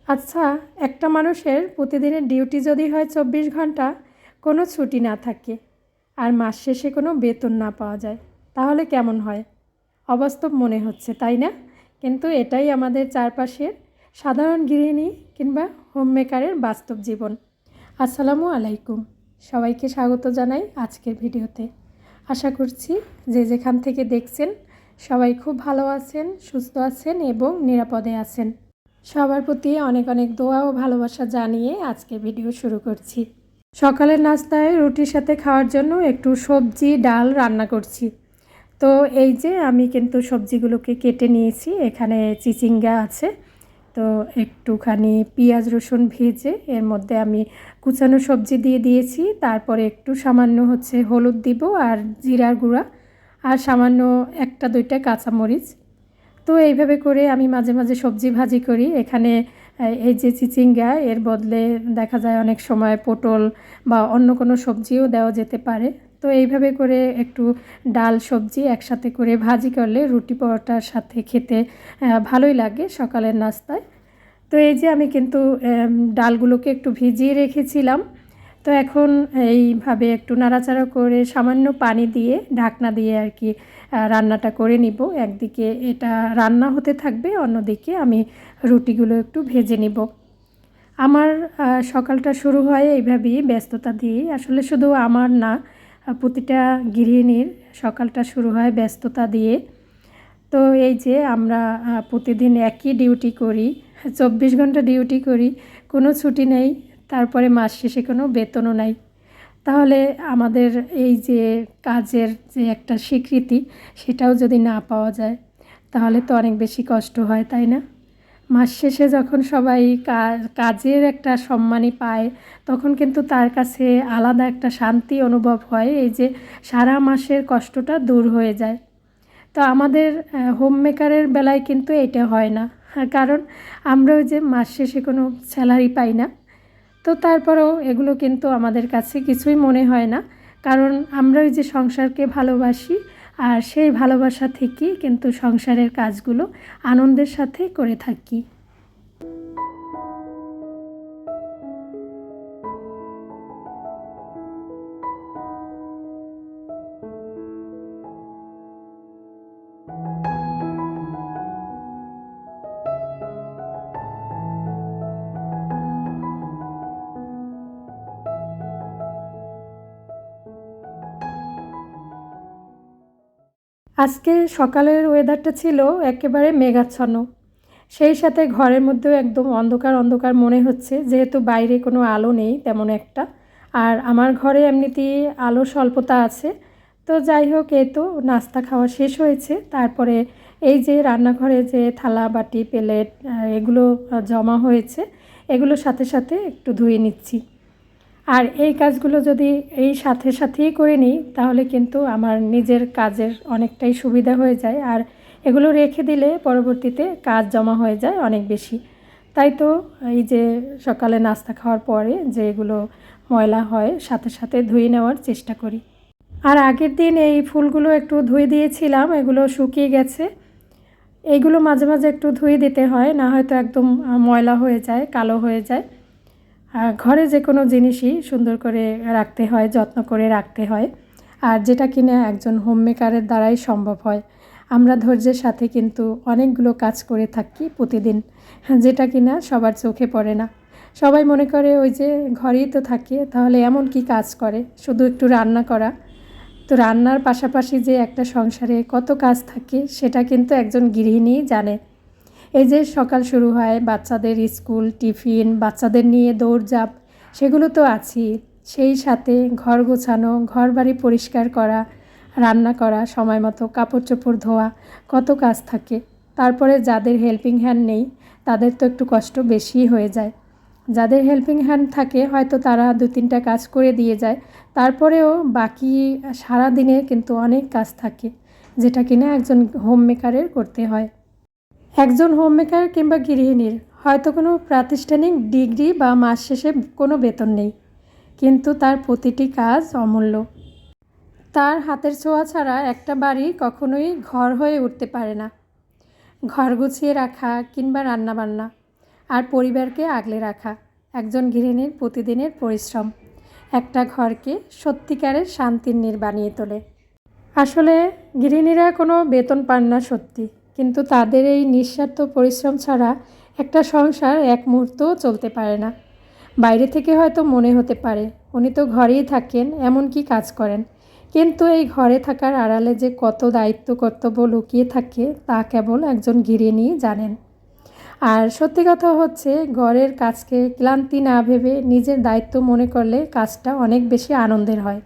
আচ্ছা, একটা মানুষের প্রতিদিনের ডিউটি যদি হয় ২৪ ঘন্টা, কোনো ছুটি না থাকে আর মাস শেষে কোনো বেতন না পাওয়া যায়, তাহলে কেমন হয়? অবাস্তব মনে হচ্ছে, তাই না? কিন্তু এটাই আমাদের চারপাশের সাধারণ গৃহিণী কিংবা হোমমেকারের বাস্তব জীবন। আসসালামু আলাইকুম, সবাইকে স্বাগত জানাই আজকের ভিডিওতে। আশা করছি যে যেখান থেকে দেখছেন সবাই খুব ভালো আছেন, সুস্থ আছেন এবং নিরাপদে আছেন। সবার প্রতি অনেক অনেক দোয়া ও ভালোবাসা জানিয়ে আজকে ভিডিও শুরু করছি। সকালের নাস্তায় রুটির সাথে খাওয়ার জন্য একটু সবজি ডাল রান্না করছি। তো এই যে আমি কিন্তু সবজিগুলোকে কেটে নিয়েছি। এখানে চিচিঙ্গা আছে, তো একটুখানি পেঁয়াজ রসুন ভেজে এর মধ্যে আমি কুচানো সবজি দিয়ে দিয়েছি। তারপরে একটু সামান্য হলুদ দিব আর জিরার গুঁড়া আর সামান্য একটা দুইটা কাঁচামরিচ। তো এইভাবে করে আমি মাঝে মাঝে সবজি ভাজি করি। এখানে এই যে চিচিঙ্গা, এর বদলে দেখা যায় অনেক সময় পটল বা অন্য কোনো সবজিও দেওয়া যেতে পারে। তো এইভাবে করে একটু ডাল সবজি একসাথে করে ভাজি করলে রুটি পরোটার সাথে খেতে ভালোই লাগে সকালের নাস্তায়। তো এই যে আমি কিন্তু ডালগুলোকে একটু ভিজিয়ে রেখেছিলাম। তো এখন এইভাবে একটু নাড়াচাড়া করে সামান্য পানি দিয়ে ঢাকনা দিয়ে আর কি রান্নাটা করে নিব। একদিকে এটা রান্না হতে থাকবে, অন্যদিকে আমি রুটিগুলো একটু ভেজে নিব। আমার সকালটা শুরু হয় এইভাবেই, ব্যস্ততা দিয়েই। আসলে শুধু আমার না, প্রতিটা গৃহিণীর সকালটা শুরু হয় ব্যস্ততা দিয়ে। তো এই যে আমরা প্রতিদিন একই ডিউটি করি, ২৪ ঘন্টা ডিউটি করি, কোনো ছুটি নেই, তারপরে মাস শেষে কোনো বেতনও নাই। তাহলে আমাদের এই যে কাজের যে একটা স্বীকৃতি, সেটাও যদি না পাওয়া যায় তাহলে তো অনেক বেশি কষ্ট হয়, তাই না? মাস শেষে যখন সবাই কাজের একটা সম্মানী পায়, তখন কিন্তু তার কাছে আলাদা একটা শান্তি অনুভব হয়। এই যে সারা মাসের কষ্টটা দূর হয়ে যায়। তো আমাদের হোম মেকারের বেলায় কিন্তু এটা হয় না, কারণ আমরা ওই যে মাস শেষে কোনো স্যালারি পাই না। তো তারপরেও এগুলো কিন্তু আমাদের কাছে কিছুই মনে হয় না, কারণ আমরা ওই যে সংসারকে ভালোবাসি, আর সেই ভালোবাসা থেকেই কিন্তু সংসারের কাজগুলো আনন্দের সাথে করে থাকি। আজকে সকালের ওয়েদারটা ছিল একেবারে মেঘাচ্ছন্ন, সেই সাথে ঘরের মধ্যেও একদম অন্ধকার অন্ধকার মনে হচ্ছে, যেহেতু বাইরে কোনো আলো নেই তেমন একটা। আর আমার ঘরে এমনিতেই আলো স্বল্পতা আছে। তো যাই হোক, এই তো নাস্তা খাওয়া শেষ হয়েছে। তারপরে এই যে রান্নাঘরে যে থালা বাটি প্লেট এগুলো জমা হয়েছে, এগুলোর সাথে সাথে একটু ধুয়ে নিচ্ছি। আর এই কাজগুলো যদি এই সাথে সাথেই করে নিই, তাহলে কিন্তু আমার নিজের কাজের অনেকটাই সুবিধা হয়ে যায়। আর এগুলো রেখে দিলে পরবর্তীতে কাজ জমা হয়ে যায় অনেক বেশি। তাই তো এই যে সকালে নাস্তা খাওয়ার পরে যে এগুলো ময়লা হয়, সাথে সাথে ধুয়ে নেওয়ার চেষ্টা করি। আর আগের দিন এই ফুলগুলো একটু ধুয়ে দিয়েছিলাম, এগুলো শুকিয়ে গেছে। এইগুলো মাঝে মাঝে একটু ধুয়ে দিতে হয়, না হয়তো একদম ময়লা হয়ে যায়, কালো হয়ে যায়। ঘরে যে কোনো জিনিসই সুন্দর করে রাখতে হয়, যত্ন করে রাখতে হয়। আর যেটা কিনা একজন হোম মেকারের দ্বারাই সম্ভব হয়। আমরা ধৈর্যের সাথে কিন্তু অনেকগুলো কাজ করে থাকি প্রতিদিন, যেটা কিনা সবার চোখে পড়ে না। সবাই মনে করে ওই যে ঘরেই তো থাকে, তাহলে এমন কি কাজ করে, শুধু একটু রান্না করা। তো রান্নার পাশাপাশি যে একটা সংসারে কত কাজ থাকে, সেটা কিন্তু একজন গৃহিণীই জানে। এই যে সকাল শুরু হয়, বাচ্চাদের স্কুল টিফিন, বাচ্চাদের নিয়ে দৌড়ঝাঁপ, সেগুলো তো আছেই। সেই সাথে ঘর গোছানো, ঘর বাড়ি পরিষ্কার করা, রান্না করা, সময় মতো কাপড় চোপড় ধোয়া, কত কাজ থাকে। তারপরে যাদের হেল্পিং হ্যান্ড নেই, তাদের তো একটু কষ্ট বেশিই হয়ে যায়। যাদের হেল্পিং হ্যান্ড থাকে হয়তো তারা ২-৩টা কাজ করে দিয়ে যায়, তারপরেও বাকি সারা দিনে কিন্তু অনেক কাজ থাকে, যেটা কিনা একজন হোম মেকারের করতে হয়। একজন হোমমেকার কিংবা গৃহিণীর হয়তো কোনো প্রাতিষ্ঠানিক ডিগ্রি বা মাস শেষে কোনো বেতন নেই, কিন্তু তার প্রতিটি কাজ অমূল্য। তার হাতের ছোঁয়া ছাড়া একটা বাড়ি কখনোই ঘর হয়ে উঠতে পারে না। ঘর গুছিয়ে রাখা কিংবা রান্নাবান্না, আর পরিবারকে আগলে রাখা একজন গৃহিণীর প্রতিদিনের পরিশ্রম একটা ঘরকে সত্যিকারের শান্তির নীড় বানিয়ে তোলে। আসলে গৃহিণীরা কোনো বেতন পান না সত্যি, কিন্তু তাদের এই নিঃস্বার্থ পরিশ্রম ছাড়া একটা সংসার এক মুহূর্তও চলতে পারে না। বাইরে থেকে হয়তো মনে হতে পারে উনি তো ঘরেই থাকেন, এমন কি কাজ করেন, কিন্তু এই ঘরে থাকার আড়ালে যে কত দায়িত্ব কর্তব্য লুকিয়ে থাকে তা কেবল একজন গৃহিণীই জানেন। আর সত্যি কথা হচ্ছে, ঘরের কাজকে ক্লান্তি না ভেবে নিজের দায়িত্ব মনে করলে কাজটা অনেক বেশি আনন্দের হয়।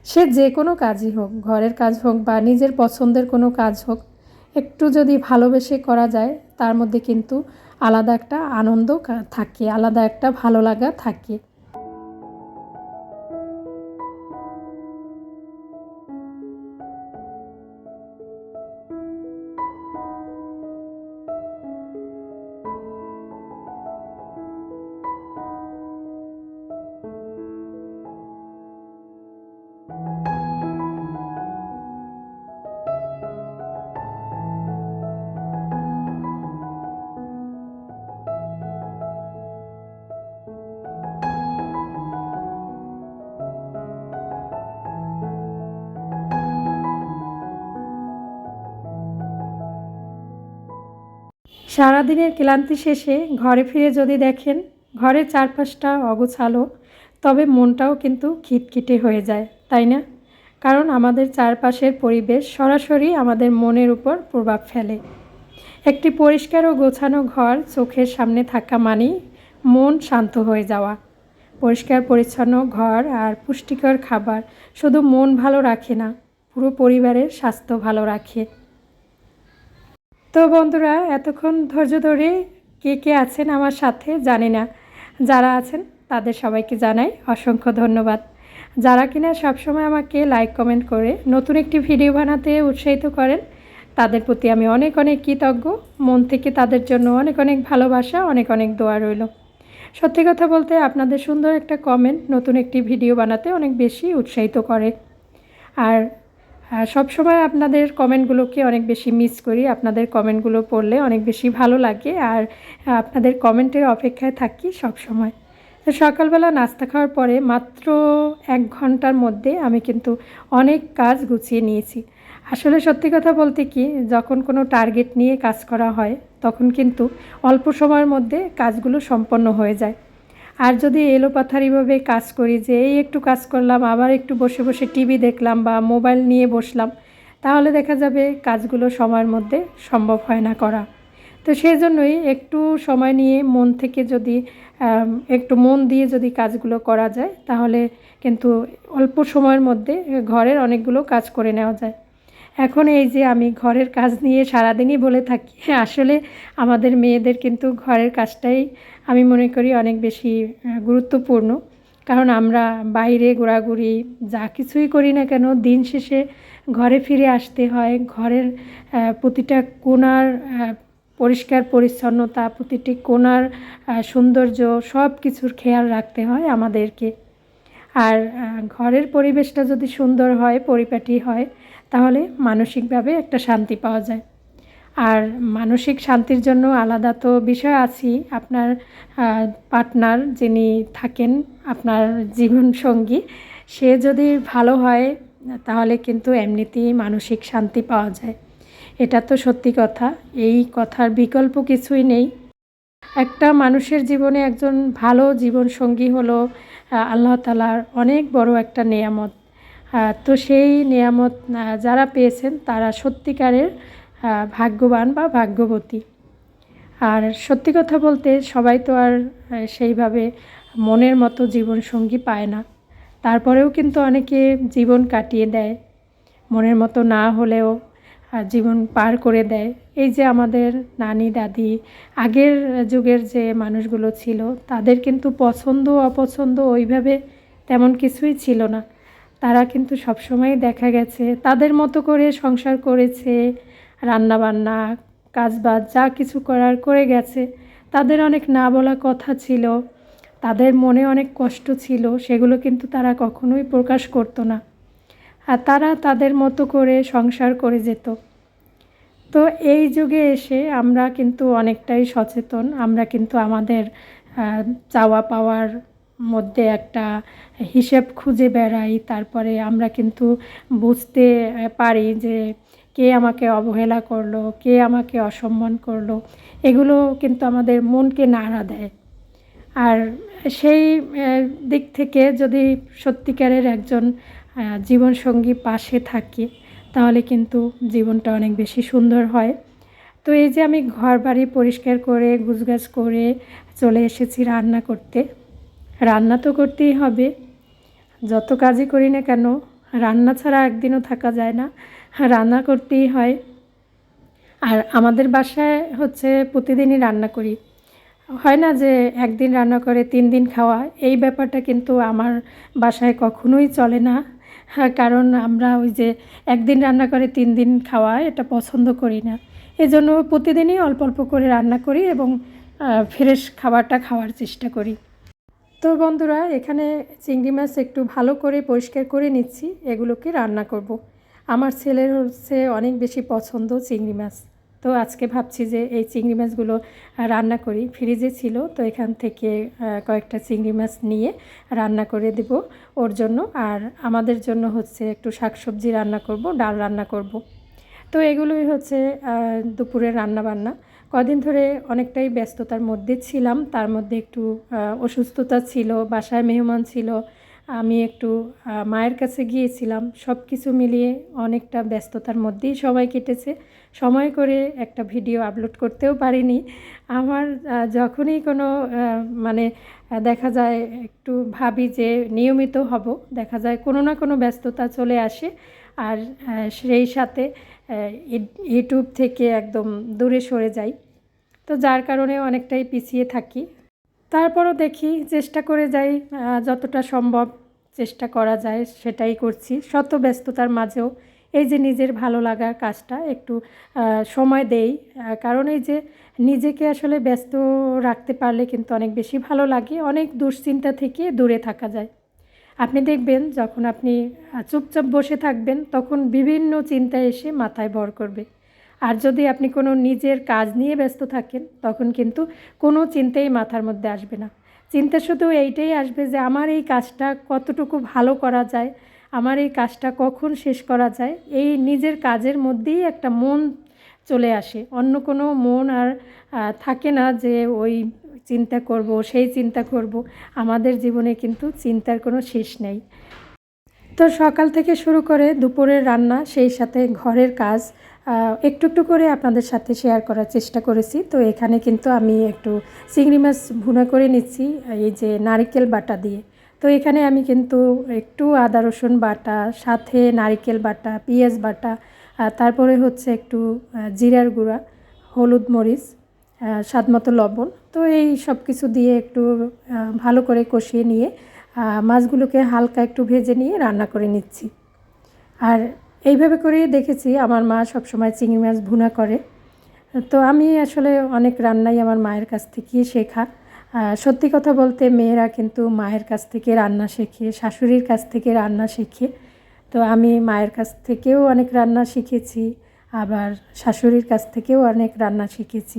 সে যে কোনো কাজই হোক, ঘরের কাজ হোক বা নিজের পছন্দের কোনো কাজ হোক, একটু যদি ভালোবেসে করা যায় তার মধ্যে কিন্তু আলাদা একটা আনন্দ থাকে, আলাদা একটা ভালো লাগা থাকে। সারাদিনের ক্লান্তি শেষে ঘরে ফিরে যদি দেখেন ঘরের চারপাশটা অগোছালো, তবে মনটাও কিন্তু খিটখিটে হয়ে যায়, তাই না? কারণ আমাদের চারপাশের পরিবেশ সরাসরি আমাদের মনের উপর প্রভাব ফেলে। একটি পরিষ্কার ও গোছানো ঘর চোখের সামনে থাকা মানেই মন শান্ত হয়ে যাওয়া। পরিষ্কার পরিচ্ছন্ন ঘর আর পুষ্টিকর খাবার শুধু মন ভালো রাখে না, পুরো পরিবারের স্বাস্থ্য ভালো রাখে। তো বন্ধুরা, এতক্ষণ ধৈর্য ধরে কে কে আছেন আমার সাথে জানি না, যারা আছেন তাদের সবাইকে জানাই অসংখ্য ধন্যবাদ। যারা কিনা সবসময় আমাকে লাইক কমেন্ট করে নতুন একটি ভিডিও বানাতে উৎসাহিত করেন, তাদের প্রতি আমি অনেক অনেক কৃতজ্ঞ। মন থেকে তাদের জন্য অনেক অনেক ভালোবাসা, অনেক অনেক দোয়া রইল। সত্যি কথা বলতে আপনাদের সুন্দর একটা কমেন্ট নতুন একটি ভিডিও বানাতে অনেক বেশি উৎসাহিত করে। আর সবসময় আপনাদের কমেন্টগুলোকে অনেক বেশি মিস করি, আপনাদের কমেন্টগুলো পড়লে অনেক বেশি ভালো লাগে, আর আপনাদের কমেন্টের অপেক্ষায় থাকি সব সময়। তো সকালবেলা নাস্তা খাওয়ার পরে মাত্র 1 ঘন্টার মধ্যে আমি কিন্তু অনেক কাজ গুছিয়ে নিয়েছি। আসলে সত্যি কথা বলতে কি, যখন কোনো টার্গেট নিয়ে কাজ করা হয় তখন কিন্তু অল্প সময়ের মধ্যে কাজগুলো সম্পন্ন হয়ে যায়। আর যদি এলোপাথারিভাবে কাজ করি, যে এই একটু কাজ করলাম আবার একটু বসে বসে টিভি দেখলাম বা মোবাইল নিয়ে বসলাম, তাহলে দেখা যাবে কাজগুলো সময়ের মধ্যে সম্ভব হয় না করা। তো সেই জন্যই একটু সময় নিয়ে মন থেকে যদি একটু মন দিয়ে যদি কাজগুলো করা যায়, তাহলে কিন্তু অল্প সময়ের মধ্যে ঘরের অনেকগুলো কাজ করে নেওয়া যায়। এখন এই যে আমি ঘরের কাজ নিয়ে সারাদিনই বলে থাকি, আসলে আমাদের মেয়েদের কিন্তু ঘরের কাজটাই আমি মনে করি অনেক বেশি গুরুত্বপূর্ণ। কারণ আমরা বাইরে ঘোরাঘুরি যা কিছুই করি না কেন, দিন শেষে ঘরে ফিরে আসতে হয়। ঘরের প্রতিটা কোণার পরিষ্কার পরিচ্ছন্নতা, প্রতিটি কোণার সৌন্দর্য সব কিছুর খেয়াল রাখতে হয় আমাদেরকে। আর ঘরের পরিবেশটা যদি সুন্দর হয়, পরিপাটি হয়, তাহলে মানসিকভাবে একটা শান্তি পাওয়া যায়। আর মানসিক শান্তির জন্য আলাদা তো বিষয় আছেই, আপনার পার্টনার যিনি থাকেন, আপনার জীবনসঙ্গী, সে যদি ভালো হয় তাহলে কিন্তু এমনিতেই মানসিক শান্তি পাওয়া যায়। এটা তো সত্যি কথা, এই কথার বিকল্প কিছুই নেই। একটা মানুষের জীবনে একজন ভালো জীবনসঙ্গী হলো আল্লাহ তাআলার অনেক বড় একটা নেয়ামত। তো সেই নেয়ামত যারা পেয়েছেন তারা সত্যিকারের ভাগ্যবান বা ভাগ্যবতী। আর সত্যি কথা বলতে সবাই তো আর সেইভাবে মনের মতো জীবনসঙ্গী পায় না। তারপরেও কিন্তু অনেকে জীবন কাটিয়ে দেয়, মনের মতো না হলেও জীবন পার করে দেয়। এই যে আমাদের নানি দাদি, আগের যুগের যে মানুষগুলো ছিল, তাদের কিন্তু পছন্দ অপছন্দ ওইভাবে তেমন কিছুই ছিল না। তারা কিন্তু সবসময় দেখা গেছে তাদের মতো করে সংসার করেছে, রান্নাবান্না কাজবাজ যা কিছু করার করে গেছে। তাদের অনেক না বলা কথা ছিল, তাদের মনে অনেক কষ্ট ছিল, সেগুলো কিন্তু তারা কখনোই প্রকাশ করতো না। আর তারা তাদের মতো করে সংসার করে যেত। তো এই যুগে এসে আমরা কিন্তু অনেকটাই সচেতন। আমরা কিন্তু আমাদের চাওয়া পাওয়ার মধ্যে একটা হিসেব খুঁজে বেড়াই। তারপরে আমরা কিন্তু বুঝতে পারি যে কে আমাকে অবহেলা করলো, কে আমাকে অসম্মান করলো। এগুলো কিন্তু আমাদের মনকে নাড়া দেয়। আর সেই দিক থেকে যদি সত্যিকারের একজন জীবনসঙ্গী পাশে থাকে, তাহলে কিন্তু জীবনটা অনেক বেশি সুন্দর হয়। তো এই যে আমি ঘর বাড়ি পরিষ্কার করে গুছগাছ করে চলে এসেছি রান্না করতে। রান্না তো করতেই হবে, যত কাজই করি না কেন রান্না ছাড়া একদিনও থাকা যায় না, রান্না করতেই হয়। আর আমাদের বাসায় হচ্ছে প্রতিদিনই রান্না করি। হয় না যে একদিন রান্না করে 3 দিন খাওয়া, এই ব্যাপারটা কিন্তু আমার বাসায় কখনোই চলে না। কারণ আমরা ওই যে একদিন রান্না করে 3 দিন খাওয়া এটা পছন্দ করি না। এজন্য প্রতিদিনই অল্প অল্প করে রান্না করি এবং ফ্রেশ খাবারটা খাওয়ার চেষ্টা করি। তো বন্ধুরা, এখানে চিংড়ি মাছ একটু ভালো করে পরিষ্কার করে নিচ্ছি, এগুলোকে রান্না করব। আমার ছেলের হচ্ছে অনেক বেশি পছন্দ চিংড়ি মাছ। তো আজকে ভাবছি যে এই চিংড়ি মাছগুলো রান্না করি। ফ্রিজে ছিল, তো এখান থেকে কয়েকটা চিংড়ি মাছ নিয়ে রান্না করে দেব ওর জন্য। আর আমাদের জন্য হচ্ছে একটু শাকসবজি রান্না করব, ডাল রান্না করব। তো এগুলোই হচ্ছে দুপুরের রান্নাবান্না। কদিন ধরে অনেকটাই ব্যস্ততার মধ্যে ছিলাম, তার মধ্যে একটু অসুস্থতা ছিল, বাসায় মেহমান ছিল, আমি একটু মায়ের কাছে গিয়েছিলাম। সব কিছু মিলিয়ে অনেকটা ব্যস্ততার মধ্যেই সময় কেটেছে। সময় করে একটা ভিডিও আপলোড করতেও পারিনি। আমার যখনই কোনো মানে দেখা যায় একটু ভাবি যে নিয়মিত হব, দেখা যায় কোনো না কোনো ব্যস্ততা চলে আসে। আর সেই সাথে ইউটিউব থেকে একদম দূরে সরে যাই। তো যার কারণে অনেকটাই পিছিয়ে থাকি। তারপরও দেখি, চেষ্টা করে যাই, যতটা সম্ভব চেষ্টা করা যায় সেটাই করছি। শত ব্যস্ততার মাঝেও এই যে নিজের ভালো লাগার কাজটা একটু সময় দেই। কারণ এই যে নিজেকে আসলে ব্যস্ত রাখতে পারলে কিন্তু অনেক বেশি ভালো লাগে, অনেক দুশ্চিন্তা থেকে দূরে থাকা যায়। আপনি দেখবেন যখন আপনি চুপচাপ বসে থাকবেন, তখন বিভিন্ন চিন্তা এসে মাথায় ভর করবে। আর যদি আপনি কোনো নিজের কাজ নিয়ে ব্যস্ত থাকেন, তখন কিন্তু কোনো চিন্তাই মাথার মধ্যে আসবে না। চিন্তা শুধু এইটাই আসবে যে আমার এই কাজটা কতটুকু ভালো করা যায়, আমার এই কাজটা কখন শেষ করা যায়। এই নিজের কাজের মধ্যেই একটা মন চলে আসে, অন্য কোনো মন আর থাকে না যে ওই চিন্তা করব, সেই চিন্তা করব। আমাদের জীবনে কিন্তু চিন্তার কোনো শেষ নেই। তো সকাল থেকে শুরু করে দুপুরের রান্না, সেই সাথে ঘরের কাজ একটু একটু করে আপনাদের সাথে শেয়ার করার চেষ্টা করেছি। তো এখানে কিন্তু আমি একটু চিংড়ি মাছ ভুনা করে নিচ্ছি এই যে নারকেল বাটা দিয়ে। তো এখানে আমি কিন্তু একটু আদা রসুন বাটা, সাথে নারকেল বাটা, পেঁয়াজ বাটা, তারপরে হচ্ছে একটু জিরার গুঁড়া, হলুদ মরিচ, স্বাদমতো লবণ। তো এই সব কিছু দিয়ে একটু ভালো করে কষিয়ে নিয়ে মাছগুলোকে হালকা একটু ভেজে নিয়ে রান্না করে নিচ্ছি। আর এইভাবে করেই দেখেছি আমার মা সবসময় চিংড়ি মাছ ভুনা করে। তো আমি আসলে অনেক রান্নাই আমার মায়ের কাছ থেকেই শেখা। সত্যি কথা বলতে মেয়েরা কিন্তু মায়ের কাছ থেকে রান্না শেখে, শাশুড়ির কাছ থেকে রান্না শেখে। তো আমি মায়ের কাছ থেকেও অনেক রান্না শিখেছি, আবার শাশুড়ির কাছ থেকেও অনেক রান্না শিখেছি।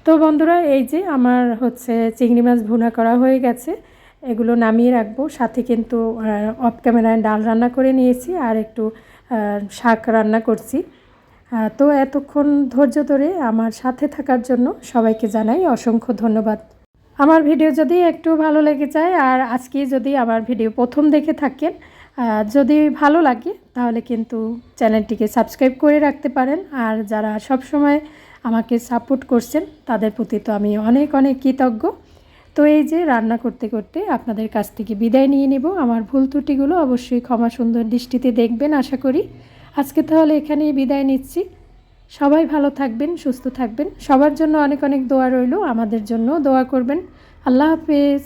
তো বন্ধুরা, এই যে আমার হচ্ছে চিংড়ি মাছ ভুনা করা হয়ে গেছে, এগুলো নামিয়ে রাখবো। সাথে কিন্তু অফ ক্যামেরায় ডাল রান্না করে নিয়েছি, আর একটু শাক রান্না করছি। তো এতক্ষণ ধৈর্য ধরে আমার সাথে থাকার জন্য সবাইকে জানাই অসংখ্য ধন্যবাদ। আমার ভিডিও যদি একটু ভালো লেগে যায়, আর আজকে যদি আমার ভিডিও প্রথম দেখে থাকেন, যদি ভালো লাগে তাহলে কিন্তু চ্যানেলটিকে সাবস্ক্রাইব করে রাখতে পারেন। আর যারা সব সময় আমাকে সাপোর্ট করছেন তাদের প্রতি তো আমি অনেক অনেক কৃতজ্ঞ। তো এই যে রান্না করতে করতে আপনাদের কাছ থেকে বিদায় নিয়ে নেব। আমার ভুল ত্রুটিগুলো অবশ্যই ক্ষমা সুন্দর দৃষ্টিতে দেখবেন আশা করি। আজকে তাহলে এখানেই বিদায় নিচ্ছি। সবাই ভালো থাকবেন, সুস্থ থাকবেন। সবার জন্য অনেক অনেক দোয়া রইল, আমাদের জন্য দোয়া করবেন। আল্লাহ হাফেজ।